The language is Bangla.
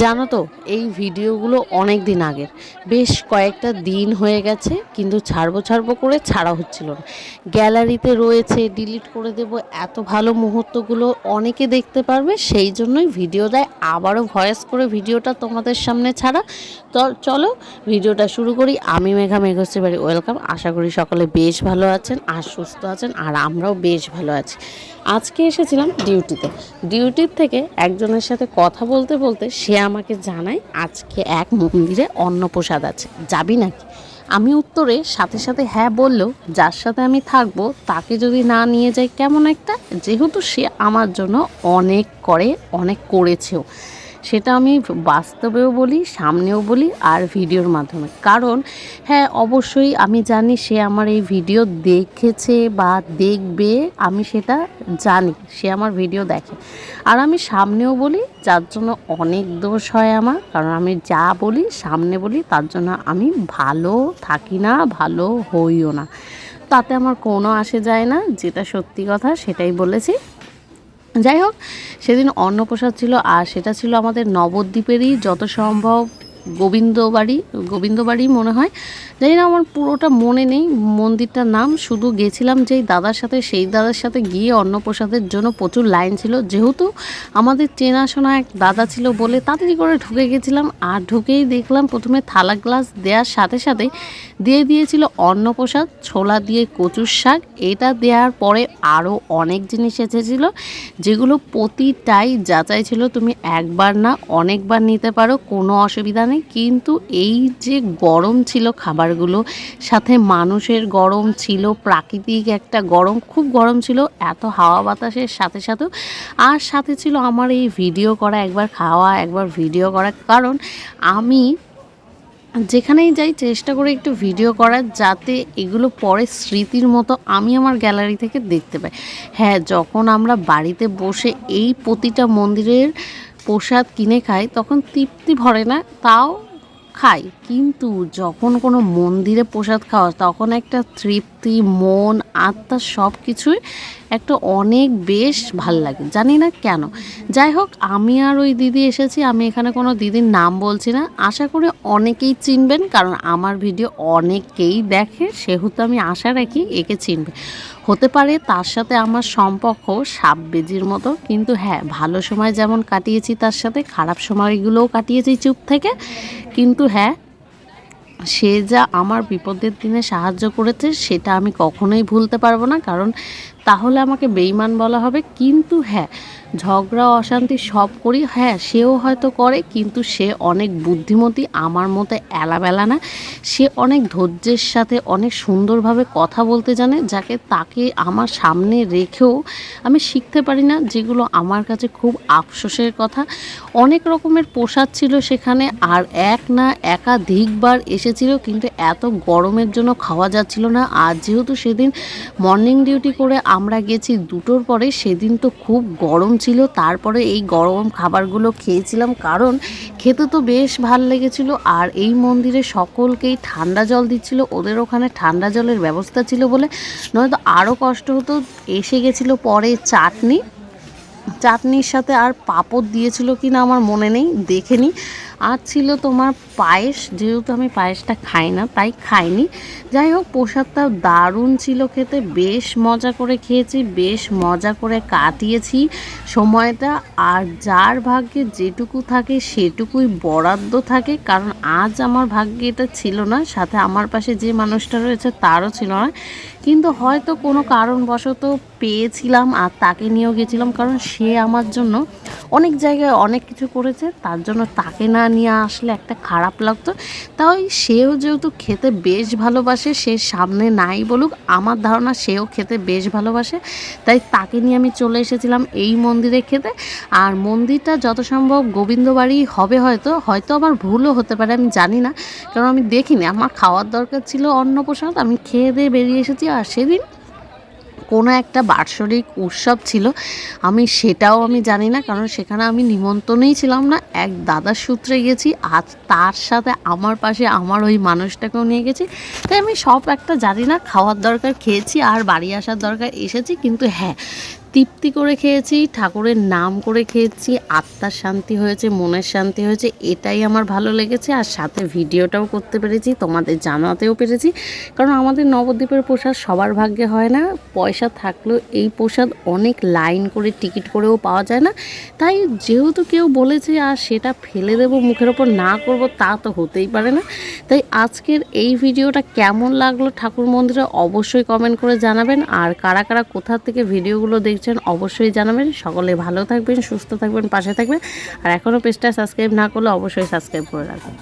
জানো তো, এই ভিডিওগুলো অনেক দিন আগের, বেশ কয়েকটা দিন হয়ে গেছে, কিন্তু ছাড়বো ছাড়বো করে ছাড়া হচ্ছিল না। গ্যালারিতে রয়েছে, ডিলিট করে দেব। এত ভালো মুহূর্তগুলো অনেকে দেখতে পারবে, সেই জন্যই ভিডিও দেয়। আবারও ভয়েস করে ভিডিওটা তোমাদের সামনে ছাড়া। তো চলো ভিডিওটা শুরু করি। আমি মেঘা, মেঘশ্রী বাড়ি, ওয়েলকাম। আশা করি সকলে বেশ ভালো আছেন আর সুস্থ আছেন, আর আমরাও বেশ ভালো আছি। আজকে এসেছিলাম ডিউটির থেকে একজনের সাথে কথা বলতে বলতে সে আমাকে জানায় আজকে এক মন্দিরে অন্নপ্রসাদ আছে, যাবি নাকি? আমি উত্তরে সাথে সাথে হ্যাঁ বললেও যার সাথে আমি থাকবো তাকে যদি না নিয়ে যাই কেমন একটা, যেহেতু সে আমার জন্য অনেক করে, অনেক করেছেও। সেটা আমি বাস্তবেও বলি, সামনেও বলি, আর ভিডিওর মাধ্যমে। কারণ হ্যাঁ, অবশ্যই আমি জানি সে আমার এই ভিডিও দেখেছে বা দেখবে, আমি সেটা জানি। সে আমার ভিডিও দেখে, আর আমি সামনেও বলি, যার জন্য অনেক দোষ হয় আমার। কারণ আমি যা বলি সামনে বলি, তার জন্য আমি ভালো থাকি না, ভালো হইও না। তাতে আমার কোনো আসে যায় না, যেটা সত্যি কথা সেটাই বলেছি। যাই হোক, সেদিন অন্নপ্রসাদ ছিল, আর সেটা ছিল আমাদের নবদ্বীপেরই যত সম্ভব গোবিন্দবাড়ি মনে হয়। জানি না, আমার পুরোটা মনে নেই মন্দিরটার নাম। শুধু গেছিলাম যেই দাদার সাথে, সেই দাদার সাথে গিয়ে অন্নপ্রসাদের জন্য প্রচুর লাইন ছিল। যেহেতু আমাদের চেনাশোনা এক দাদা ছিল বলে তাড়াতাড়ি করে ঢুকে গেছিলাম। আর ঢুকেই দেখলাম প্রথমে থালা গ্লাস দেওয়ার সাথে সাথে দিয়ে দিয়েছিল অন্নপ্রসাদ, ছোলা দিয়ে কচুর শাক। এটা দেওয়ার পরে আরও অনেক জিনিস এসেছিল, যেগুলো প্রতিটাই যাচাই ছিল। তুমি একবার না অনেকবার নিতে পারো, কোনো অসুবিধা নেই। কিন্তু এই যে গরম ছিল খাবারগুলো, সাথে মানুষের গরম ছিল, প্রাকৃতিক একটা গরম, খুব গরম ছিল, এত হাওয়া বাতাসের সাথে সাথেও। আর সাথে ছিল আমার এই ভিডিও করা, একবার খাওয়া একবার ভিডিও করা। কারণ আমি যেখানেই যাই চেষ্টা করি একটু ভিডিও করার, যাতে এগুলো পরে স্মৃতির মতো আমি আমার গ্যালারি থেকে দেখতে পাই। হ্যাঁ, যখন আমরা বাড়িতে বসে এই প্রতিটা মন্দিরের প্রসাদ কিনে খাই তখন তৃপ্তি ভরে না, তাও খাই। কিন্তু যখন কোনো মন্দিরে প্রসাদ খাওয়া, তখন একটা তৃপ্তি, মন, আত্মা সব কিছুই একটা অনেক বেশ ভাল লাগে, জানি না কেন। যাই হোক, আমি আর ওই দিদি এসেছি। আমি এখানে কোনো দিদির নাম বলছি না, আশা করি অনেকেই চিনবেন, কারণ আমার ভিডিও অনেকেই দেখে, সেহেতু আমি আশা রাখি একে চিনবে। হতে পারে তার সাথে আমার সম্পর্ক সাপ বেজির মতো, কিন্তু হ্যাঁ, ভালো সময় যেমন কাটিয়েছি তার সাথে, খারাপ সময়গুলোও কাটিয়েছি চুপ থেকে। কিন্তু হ্যাঁ, সে যা আমার বিপদের দিনে সাহায্য করেছে সেটা আমি কখনোই ভুলতে পারবো না, কারণ তাহলে আমাকে বেঈমান বলা হবে। কিন্তু হ্যাঁ, ঝগড়া অশান্তি সব করি, হ্যাঁ সেও হয়তো করে, কিন্তু সে অনেক বুদ্ধিমতী, আমার মতো এলাবেলা না। সে অনেক ধৈর্যের সাথে অনেক সুন্দরভাবে কথা বলতে জানে, যাকে তাকে আমার সামনে রেখেও আমি শিখতে পারি না, যেগুলো আমার কাছে খুব আফসোসের কথা। অনেক রকমের প্রসাদ ছিল সেখানে, আর এক না একাধিকবার এসেছিল, কিন্তু এত গরমের জন্য খাওয়া যাচ্ছিল না। আর যেহেতু সেদিন মর্নিং ডিউটি করে আমরা গেছি 2টোর পরে, সেদিন তো খুব গরম ছিল। তারপরে এই গরম খাবারগুলো খেয়েছিলাম, কারণ খেতে তো বেশ ভাল লেগেছিল। আর এই মন্দিরে সকলকেই ঠান্ডা জল দিচ্ছিল, ওদের ওখানে ঠান্ডা জলের ব্যবস্থা ছিল বলে, নয়তো আরও কষ্ট হতো। এসে গেছিলো পরে চাটনির সাথে আর পাঁপড় দিয়েছিল কি না আমার মনে নেই, দেখেনি। আর ছিল তোমার পায়েস, যেহেতু আমি পায়েসটা খাই না তাই খাইনি। যাই হোক, প্রসাদটা দারুণ ছিল খেতে, বেশ মজা করে খেয়েছি, বেশ মজা করে কাটিয়েছি সময়টা। আর যার ভাগ্যে যেটুকু থাকে সেটুকুই বরাদ্দ থাকে, কারণ আজ আমার ভাগ্যে এটা ছিল না, সাথে আমার পাশে যে মানুষটা রয়েছে তারও ছিল না। কিন্তু হয়তো কোনো কারণবশত পেয়েছিলাম আর তাকে নিয়েও গেছিলাম, কারণ সে আমার জন্য অনেক জায়গায় অনেক কিছু করেছে, তার জন্য তাকে না নিয়ে আসলে একটা খারাপ লাগতো। তাই সেও যেহেতু খেতে বেশ ভালোবাসে, সে সামনে নাই বলুক, আমার ধারণা সেও খেতে বেশ ভালোবাসে, তাই তাকে নিয়ে আমি চলে এসেছিলাম এই মন্দিরে খেতে। আর মন্দিরটা যত সম্ভব গোবিন্দবাড়ি হবে, হয়তো আমার ভুলও হতে পারে, আমি জানি না, কারণ আমি দেখিনি। আমার খাওয়ার দরকার ছিল অন্নপ্রসাদ, আমি খেয়ে দিয়ে বেরিয়ে এসেছি। আর সেদিন কোনো একটা বাৎসরিক উৎসব ছিল, সেটাও আমি জানি না, কারণ সেখানে আমি নিমন্ত্রণেই ছিলাম না, এক দাদার সূত্রে গেছি। আর তার সাথে আমার পাশে আমার ওই মানুষটাকেও নিয়ে গেছি, তাই আমি সব একটা জানি না। খাওয়ার দরকার খেয়েছি, আর বাড়ি আসার দরকার এসেছি। কিন্তু হ্যাঁ, তৃপ্তি করে খেয়েছি, ঠাকুরের নাম করে খেয়েছি, আত্মার শান্তি হয়েছে, মনের শান্তি হয়েছে, এটাই আমার ভালো লেগেছে। আর সাথে ভিডিওটাও করতে পেরেছি, তোমাদের জানাতেও পেরেছি, কারণ আমাদের নবদ্বীপের প্রসাদ সবার ভাগ্যে হয় না। পয়সা থাকলেও এই প্রসাদ অনেক লাইন করে টিকিট করেও পাওয়া যায় না। তাই যেহেতু কেউ বলেছে আর সেটা ফেলে দেবো, মুখের ওপর না করব, তা তো হতেই পারে না। তাই আজকের এই ভিডিওটা কেমন লাগলো ঠাকুর মন্দিরে অবশ্যই কমেন্ট করে জানাবেন। আর কারা কারা কোথা থেকে ভিডিওগুলো দেখছেন অবশ্যই জানাবেন। সকলে ভালো থাকবেন, সুস্থ থাকবেন, পাশে থাকবেন। আর এখনও পেজটা সাবস্ক্রাইব না করলে অবশ্যই সাবস্ক্রাইব করে রাখবেন।